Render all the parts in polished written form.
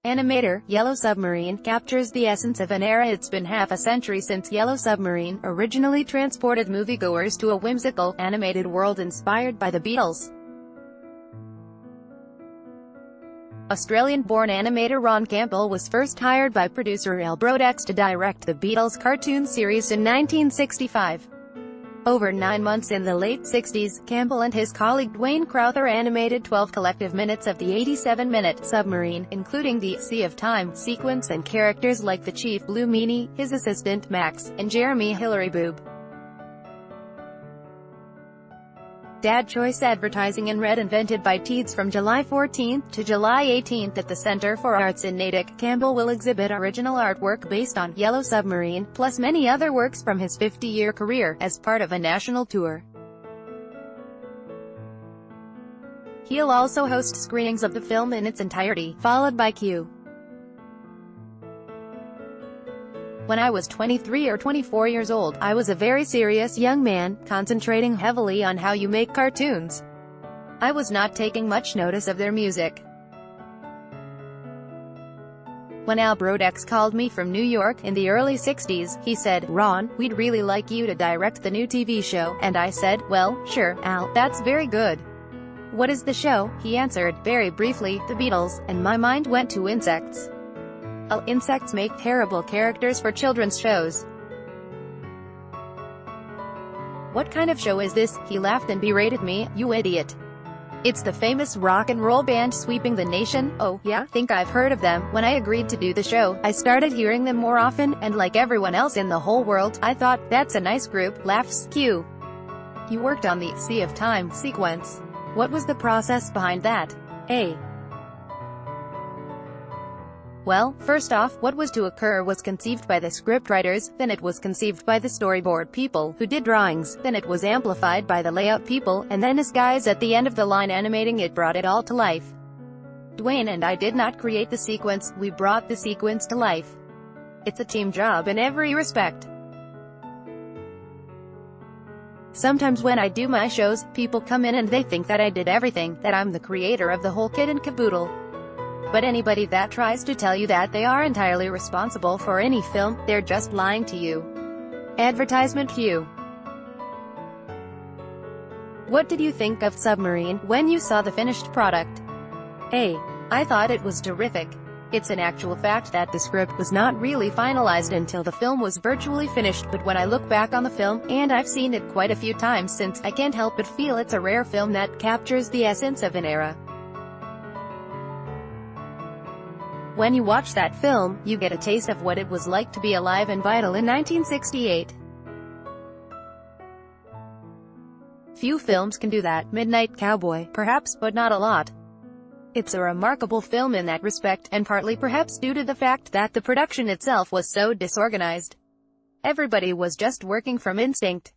Animator, Yellow Submarine, captures the essence of an era. It's been half a century since Yellow Submarine originally transported moviegoers to a whimsical, animated world inspired by the Beatles. Australian-born animator Ron Campbell was first hired by producer Al Brodex to direct the Beatles cartoon series in 1965. Over 9 months in the late 60s, Campbell and his colleague Dwayne Crowther animated 12 collective minutes of the 87-minute Submarine, including the Sea of Time sequence and characters like the Chief Blue Meanie, his assistant Max, and Jeremy Hillary Boob. Dad Choice advertising and red invented by Teeds from July 14 to July 18 at the Center for Arts in Natick. Campbell will exhibit original artwork based on Yellow Submarine, plus many other works from his 50-year career, as part of a national tour. He'll also host screenings of the film in its entirety, followed by Q. When I was 23 or 24 years old, I was a very serious young man, concentrating heavily on how you make cartoons. I was not taking much notice of their music. When Al Brodex called me from New York in the early 60s, he said, "Ron, we'd really like you to direct the new TV show," and I said, "Well, sure, Al, that's very good. What is the show?" He answered, very briefly, "The Beatles," and my mind went to insects. Insects make terrible characters for children's shows. "What kind of show is this?" He laughed and berated me, "You idiot. It's the famous rock and roll band sweeping the nation." "Oh, yeah, think I've heard of them." When I agreed to do the show, I started hearing them more often, and like everyone else in the whole world, I thought, that's a nice group. Laughs. Q. You worked on the Sea of Time sequence. What was the process behind that? A. Well, first off, what was to occur was conceived by the scriptwriters, then it was conceived by the storyboard people, who did drawings, then it was amplified by the layout people, and then us guys at the end of the line animating it brought it all to life. Dwayne and I did not create the sequence, we brought the sequence to life. It's a team job in every respect. Sometimes when I do my shows, people come in and they think that I did everything, that I'm the creator of the whole kit and caboodle. But anybody that tries to tell you that they are entirely responsible for any film, they're just lying to you. Advertisement Q. What did you think of Submarine when you saw the finished product? A. I thought it was terrific. It's an actual fact that the script was not really finalized until the film was virtually finished, but when I look back on the film, and I've seen it quite a few times since, I can't help but feel it's a rare film that captures the essence of an era. When you watch that film, you get a taste of what it was like to be alive and vital in 1968. Few films can do that. Midnight Cowboy, perhaps, but not a lot. It's a remarkable film in that respect, and partly perhaps due to the fact that the production itself was so disorganized. Everybody was just working from instinct.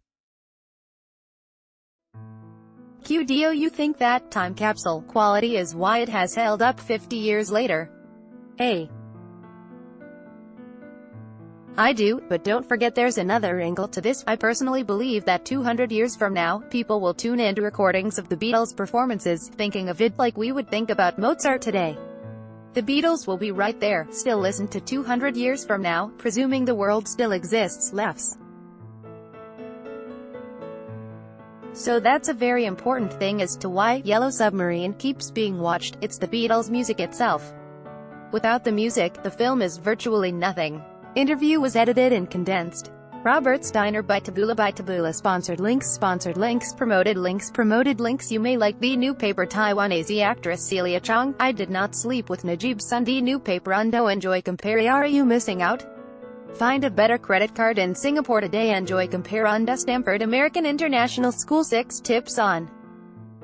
Q. Do you think that time capsule quality is why it has held up 50 years later? A. I do, but don't forget there's another angle to this. I personally believe that 200 years from now, people will tune into recordings of the Beatles' performances, thinking of it like we would think about Mozart today. The Beatles will be right there, still listened to 200 years from now, presuming the world still exists. Laughs. So that's a very important thing as to why Yellow Submarine keeps being watched. It's the Beatles' music itself. Without the music, the film is virtually nothing. Interview was edited and condensed. Robert Steiner by Taboola sponsored links promoted links. You may like the new paper Taiwanese actress Celia Chong. I did not sleep with Najib Sundi. New paper Undo. Enjoy compare. Are you missing out? Find a better credit card in Singapore today. Enjoy compare. Undo. Stanford American International School. 6 tips on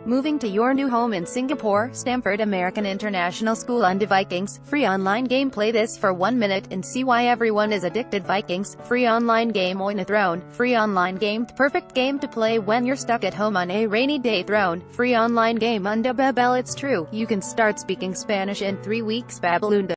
moving to your new home in Singapore. Stanford American International School. Undo. Vikings, free online game. Play this for 1 minute and see why everyone is addicted. Vikings, free online game. On a Throne, free online game. Perfect game to play when you're stuck at home on a rainy day. Throne, free online game. Undo. Babel. It's true, you can start speaking Spanish in 3 weeks. Babalunda.